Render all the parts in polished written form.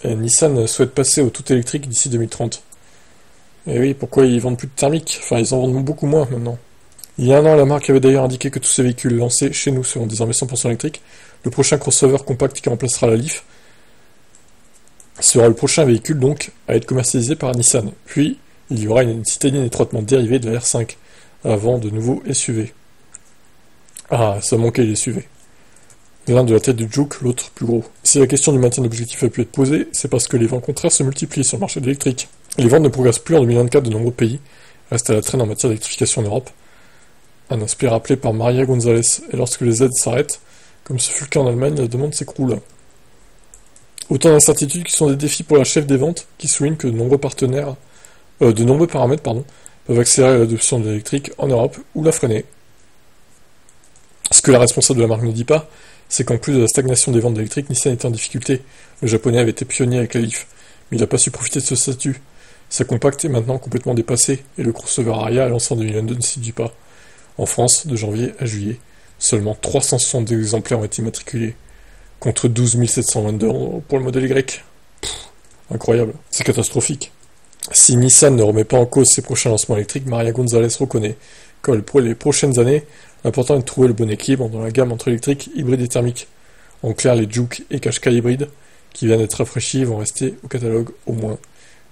Et Nissan souhaite passer au tout électrique d'ici 2030. Et oui, pourquoi ils vendent plus de thermiques? Enfin, ils en vendent beaucoup moins maintenant. Il y a un an, la marque avait d'ailleurs indiqué que tous ces véhicules lancés chez nous seront désormais 100% électriques. Le prochain crossover compact qui remplacera la Leaf sera le prochain véhicule donc à être commercialisé par Nissan. Puis, il y aura une citadine étroitement dérivée de la R5, avant de nouveaux SUV. Ah, ça manquait les SUV. L'un de la tête du Juke, l'autre plus gros. Si la question du maintien d'objectifs a pu être posée, c'est parce que les vents contraires se multiplient sur le marché de l'électrique. Les ventes ne progressent plus en 2024 de nombreux pays, restent à la traîne en matière d'électrification en Europe. Un aspect rappelé par Maria Gonzalez, et lorsque les aides s'arrêtent, comme ce fut le cas en Allemagne, la demande s'écroule. Autant d'incertitudes qui sont des défis pour la chef des ventes, qui souligne que de nombreux paramètres peuvent accélérer l'adoption de l'électrique en Europe ou la freiner. Ce que la responsable de la marque ne dit pas, c'est qu'en plus de la stagnation des ventes d'électrique, Nissan était en difficulté. Le japonais avait été pionnier avec la Leaf, mais il n'a pas su profiter de ce statut. Sa compacte est maintenant complètement dépassée, et le crossover Aria lancé en 2022 ne s'y dit pas. En France, de janvier à juillet, seulement 362 exemplaires ont été immatriculés, contre 12 722 pour le modèle Y. Incroyable, c'est catastrophique. Si Nissan ne remet pas en cause ses prochains lancements électriques, Maria Gonzalez reconnaît, comme pour les prochaines années, l'important est de trouver le bon équilibre dans la gamme entre électrique, hybride et thermique. En clair, les Juke et Qashqai hybrides, qui viennent d'être rafraîchis, vont rester au catalogue au moins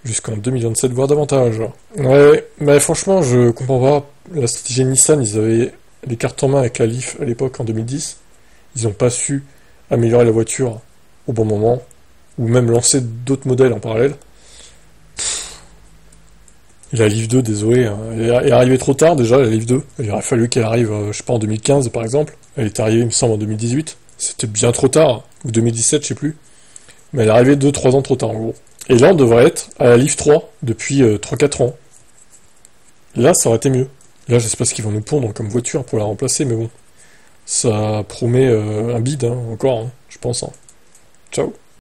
jusqu'en 2027, voire davantage. Ouais, mais franchement, je comprends pas la stratégie de Nissan. Ils avaient les cartes en main avec la Leaf à l'époque, en 2010. Ils n'ont pas su améliorer la voiture au bon moment, ou même lancer d'autres modèles en parallèle. Et la Leaf 2, désolé, hein, elle est arrivée trop tard déjà, la Leaf 2. Il aurait fallu qu'elle arrive, je sais pas, en 2015 par exemple. Elle est arrivée, il me semble, en 2018. C'était bien trop tard, ou 2017, je sais plus. Mais elle est arrivée 2-3 ans trop tard en gros. Et là, on devrait être à la Leaf 3 depuis 3-4 ans. Là, ça aurait été mieux. Là, je sais pas ce qu'ils vont nous pondre comme voiture pour la remplacer, mais bon. Ça promet un bide, hein, encore, hein, je pense. Hein. Ciao.